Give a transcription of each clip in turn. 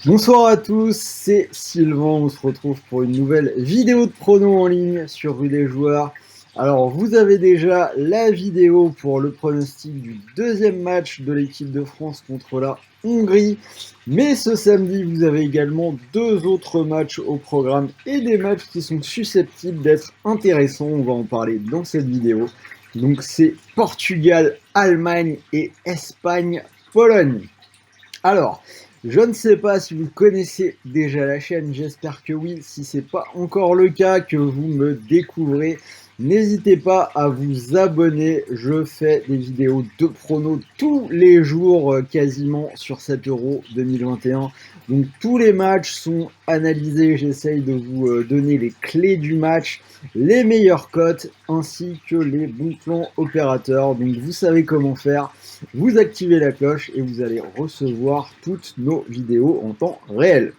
Bonsoir à tous, c'est Sylvain, on se retrouve pour une nouvelle vidéo de prono en ligne sur Rue des Joueurs. Alors vous avez déjà la vidéo pour le pronostic du deuxième match de l'équipe de France contre la Hongrie. Mais ce samedi, vous avez également deux autres matchs au programme et des matchs qui sont susceptibles d'être intéressants. On va en parler dans cette vidéo. Donc c'est Portugal, Allemagne et Espagne, Pologne. Alors, je ne sais pas si vous connaissez déjà la chaîne, j'espère que oui. Si ce n'est pas encore le cas, que vous me découvrez, n'hésitez pas à vous abonner. Je fais des vidéos de pronos tous les jours quasiment sur 7 € 2021. Donc tous les matchs sont analysés, j'essaye de vous donner les clés du match, les meilleures cotes ainsi que les bons plans opérateurs. Donc vous savez comment faire. Vous activez la cloche et vous allez recevoir toutes nos vidéos en temps réel.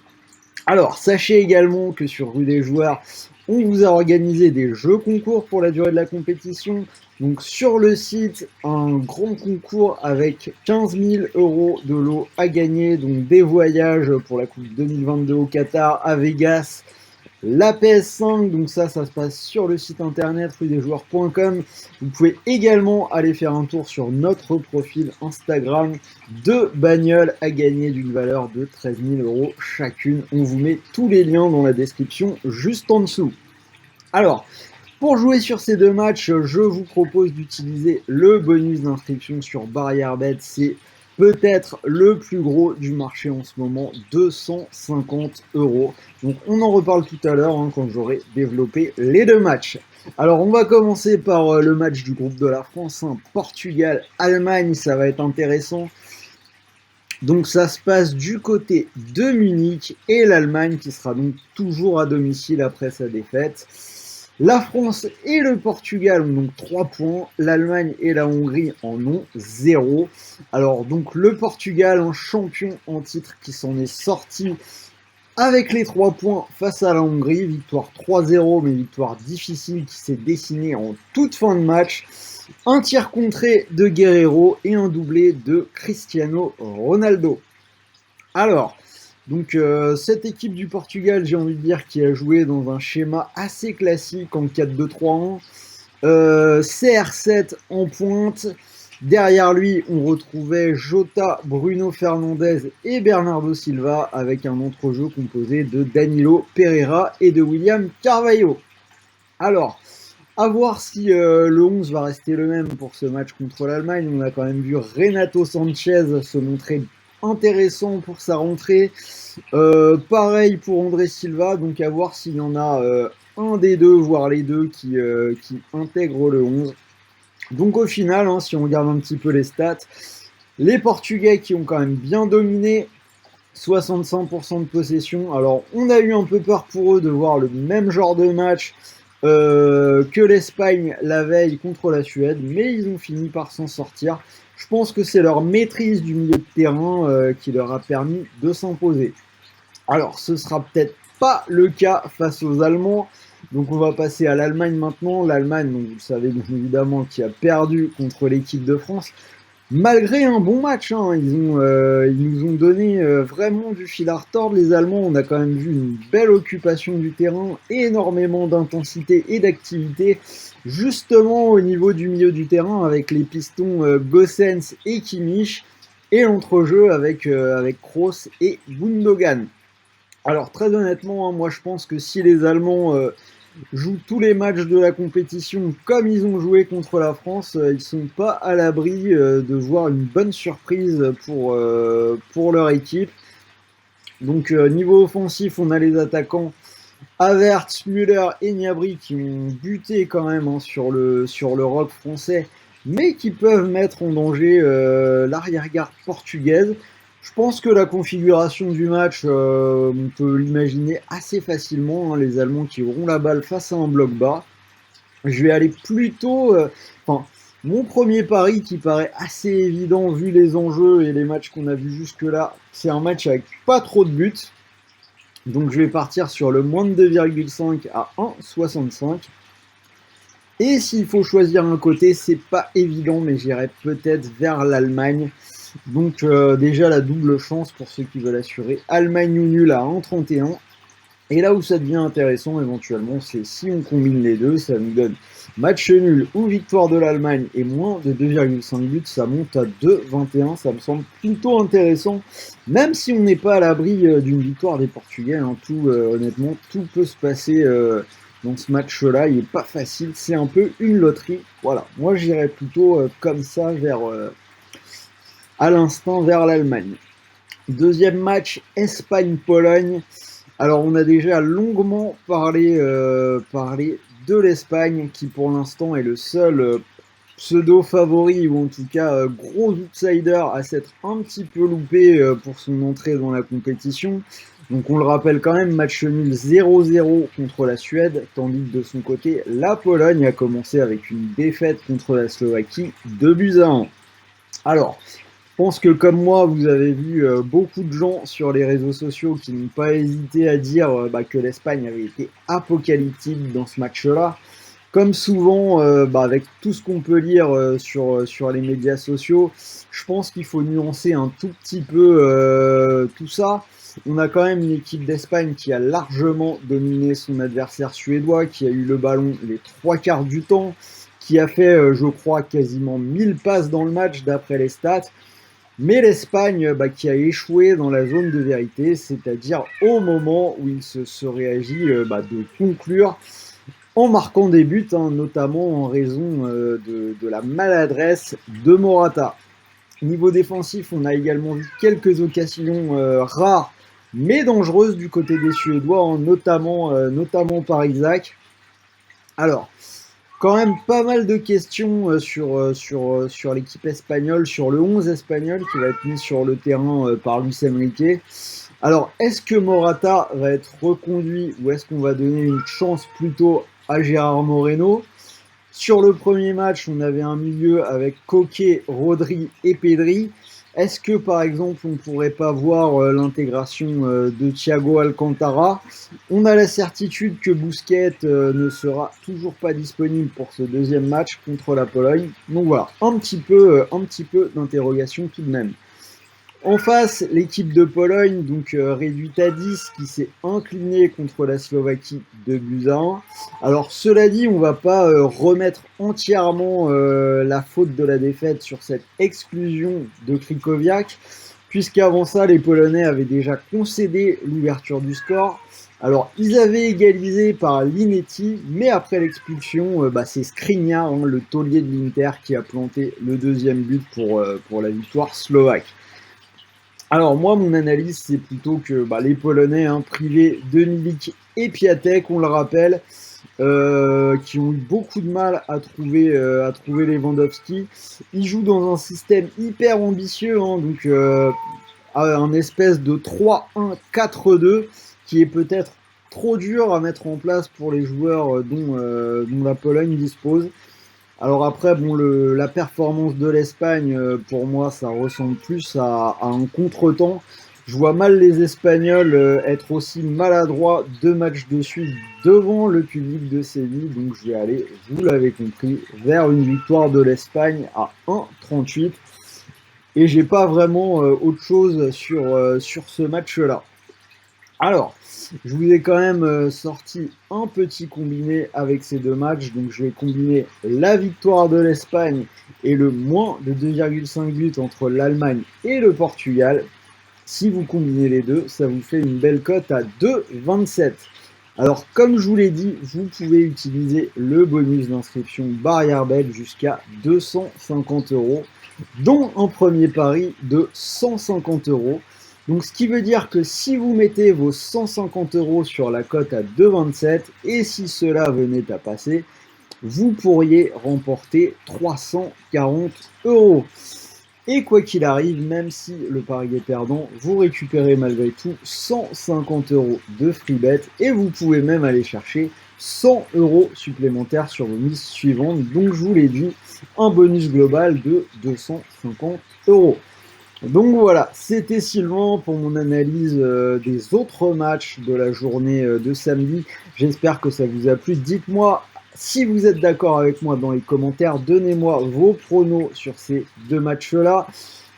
Alors, sachez également que sur Rue des Joueurs, on vous a organisé des jeux concours pour la durée de la compétition. Donc sur le site, un grand concours avec 15 000 € de lot à gagner, donc des voyages pour la Coupe 2022 au Qatar, à Vegas, la PS5, donc ça se passe sur le site internet rudesjoueurs.com. Vous pouvez également aller faire un tour sur notre profil Instagram. Deux bagnoles à gagner d'une valeur de 13 000 € chacune. On vous met tous les liens dans la description juste en dessous. Alors, pour jouer sur ces deux matchs, je vous propose d'utiliser le bonus d'inscription sur BarrièreBet. C'est peut-être le plus gros du marché en ce moment, 250 €. Donc on en reparle tout à l'heure quand j'aurai développé les deux matchs. Alors on va commencer par le match du groupe de la France, Portugal-Allemagne, ça va être intéressant. Donc ça se passe du côté de Munich et l'Allemagne qui sera donc toujours à domicile après sa défaite. La France et le Portugal ont donc 3 points, l'Allemagne et la Hongrie en ont 0. Alors donc le Portugal, un champion en titre qui s'en est sorti avec les 3 points face à la Hongrie, victoire 3-0, mais victoire difficile qui s'est dessinée en toute fin de match. Un tir contré de Guerreiro et un doublé de Cristiano Ronaldo. Alors, donc cette équipe du Portugal, j'ai envie de dire, qui a joué dans un schéma assez classique en 4-2-3-1. CR7 en pointe. Derrière lui, on retrouvait Jota, Bruno Fernandes et Bernardo Silva avec un entrejeu composé de Danilo Pereira et de William Carvalho. Alors, à voir si le 11 va rester le même pour ce match contre l'Allemagne. On a quand même vu Renato Sanchez se montrer intéressant pour sa rentrée. Pareil pour André Silva, donc à voir s'il y en a un des deux, voire les deux, qui intègrent le 11. Donc au final, si on regarde un petit peu les stats, les Portugais qui ont quand même bien dominé, 65% de possession. Alors on a eu un peu peur pour eux de voir le même genre de match que l'Espagne la veille contre la Suède, mais ils ont fini par s'en sortir. Je pense que c'est leur maîtrise du milieu de terrain qui leur a permis de s'imposer. Alors ce sera peut-être pas le cas face aux Allemands. Donc on va passer à l'Allemagne maintenant. L'Allemagne, donc, vous savez bien évidemment, qui a perdu contre l'équipe de France. Malgré un bon match, ils nous ont donné vraiment du fil à retordre. Les Allemands, on a quand même vu une belle occupation du terrain, énormément d'intensité et d'activité, justement au niveau du milieu du terrain avec les pistons Gosens et Kimmich, et l'entrejeu avec Kroos et Gundogan. Alors très honnêtement, moi je pense que si les Allemands jouent tous les matchs de la compétition comme ils ont joué contre la France, ils ne sont pas à l'abri de voir une bonne surprise pour leur équipe. Donc niveau offensif, on a les attaquants Havertz, Müller et Gnabry qui ont buté quand même sur le rock français, mais qui peuvent mettre en danger l'arrière-garde portugaise. Je pense que la configuration du match, on peut l'imaginer assez facilement, les Allemands qui auront la balle face à un bloc bas. Je vais aller plutôt... mon premier pari qui paraît assez évident vu les enjeux et les matchs qu'on a vus jusque-là, c'est un match avec pas trop de buts. Donc je vais partir sur le moins de 2,5 à 1,65. Et s'il faut choisir un côté, c'est pas évident, mais j'irai peut-être vers l'Allemagne. Donc déjà la double chance pour ceux qui veulent assurer Allemagne ou nul à 1,31. Et là où ça devient intéressant éventuellement, c'est si on combine les deux, ça nous donne match nul ou victoire de l'Allemagne et moins de 2,5 buts, ça monte à 2,21, ça me semble plutôt intéressant, même si on n'est pas à l'abri d'une victoire des Portugais, hein, honnêtement, tout peut se passer dans ce match-là, il n'est pas facile, c'est un peu une loterie, voilà, moi j'irais plutôt comme ça à l'instant vers l'Allemagne. Deuxième match, Espagne-Pologne. Alors, on a déjà longuement parlé de l'Espagne, qui pour l'instant est le seul pseudo-favori, ou en tout cas gros outsider à s'être un petit peu loupé pour son entrée dans la compétition. Donc on le rappelle quand même, match nul 0-0 contre la Suède, tandis que de son côté, la Pologne a commencé avec une défaite contre la Slovaquie, 2-1. Alors, je pense que comme moi, vous avez vu beaucoup de gens sur les réseaux sociaux qui n'ont pas hésité à dire que l'Espagne avait été apocalyptique dans ce match-là. Comme souvent, avec tout ce qu'on peut lire sur les médias sociaux, je pense qu'il faut nuancer un tout petit peu tout ça. On a quand même une équipe d'Espagne qui a largement dominé son adversaire suédois, qui a eu le ballon les trois quarts du temps, qui a fait, je crois, quasiment 1000 passes dans le match d'après les stats. Mais l'Espagne qui a échoué dans la zone de vérité, c'est-à-dire au moment où il se serait agi de conclure en marquant des buts, hein, notamment en raison de la maladresse de Morata. Niveau défensif, on a également vu quelques occasions rares mais dangereuses du côté des Suédois, hein, notamment par Isaac. Alors, quand même pas mal de questions sur l'équipe espagnole, sur le 11 espagnol qui va être mis sur le terrain par Luis Enrique. Alors, est-ce que Morata va être reconduit ou est-ce qu'on va donner une chance plutôt à Gérard Moreno? Sur le premier match, on avait un milieu avec Koke, Rodri et Pedri. Est-ce que par exemple on ne pourrait pas voir l'intégration de Thiago Alcantara? On a la certitude que Busquets ne sera toujours pas disponible pour ce deuxième match contre la Pologne. Donc voilà, un petit peu d'interrogation tout de même. En face, l'équipe de Pologne, donc réduite à 10, qui s'est inclinée contre la Slovaquie 2-1. Alors cela dit, on ne va pas remettre entièrement la faute de la défaite sur cette exclusion de Krychowiak, puisqu'avant ça, les Polonais avaient déjà concédé l'ouverture du score. Alors, ils avaient égalisé par Linetti, mais après l'expulsion, c'est Skriniar, hein, le taulier de l'Inter, qui a planté le deuxième but pour la victoire slovaque. Alors moi, mon analyse, c'est plutôt que les Polonais, hein, privés de Milik et Piatek, on le rappelle, qui ont eu beaucoup de mal à trouver Lewandowski. Ils jouent dans un système hyper ambitieux, hein, donc un espèce de 3-1-4-2 qui est peut-être trop dur à mettre en place pour les joueurs dont la Pologne dispose. Alors après, la performance de l'Espagne, pour moi, ça ressemble plus à un contretemps. Je vois mal les Espagnols être aussi maladroits 2 matchs de suite devant le public de Séville. Donc je vais aller, vous l'avez compris, vers une victoire de l'Espagne à 1,38. Et j'ai pas vraiment autre chose sur ce match-là. Alors, je vous ai quand même sorti un petit combiné avec ces deux matchs. Donc, je vais combiner la victoire de l'Espagne et le moins de 2,5 buts entre l'Allemagne et le Portugal. Si vous combinez les deux, ça vous fait une belle cote à 2,27. Alors, comme je vous l'ai dit, vous pouvez utiliser le bonus d'inscription barrière bet jusqu'à 250 €, dont un premier pari de 150 €. Donc, ce qui veut dire que si vous mettez vos 150 € sur la cote à 2,27 et si cela venait à passer, vous pourriez remporter 340 €. Et quoi qu'il arrive, même si le pari est perdant, vous récupérez malgré tout 150 € de free bet et vous pouvez même aller chercher 100 € supplémentaires sur vos mises suivantes. Donc, je vous l'ai dit, un bonus global de 250 €. Donc voilà, c'était Sylvain pour mon analyse des autres matchs de la journée de samedi. J'espère que ça vous a plu. Dites-moi si vous êtes d'accord avec moi dans les commentaires. Donnez-moi vos pronos sur ces deux matchs-là.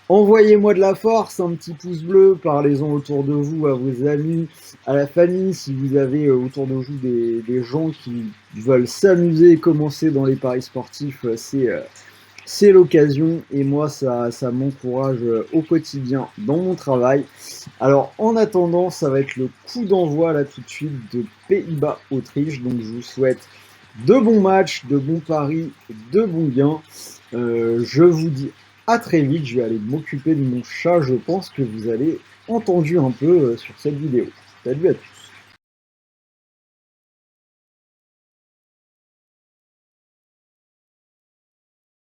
Envoyez-moi de la force, un petit pouce bleu, parlez-en autour de vous, à vos amis, à la famille, si vous avez autour de vous des gens qui veulent s'amuser et commencer dans les paris sportifs, c'est l'occasion et moi ça m'encourage au quotidien dans mon travail. Alors en attendant, ça va être le coup d'envoi là tout de suite de Pays-Bas-Autriche, donc je vous souhaite de bons matchs, de bons paris, de bons gains. Je vous dis à très vite, je vais aller m'occuper de mon chat, je pense que vous avez entendu un peu sur cette vidéo. Salut à tous.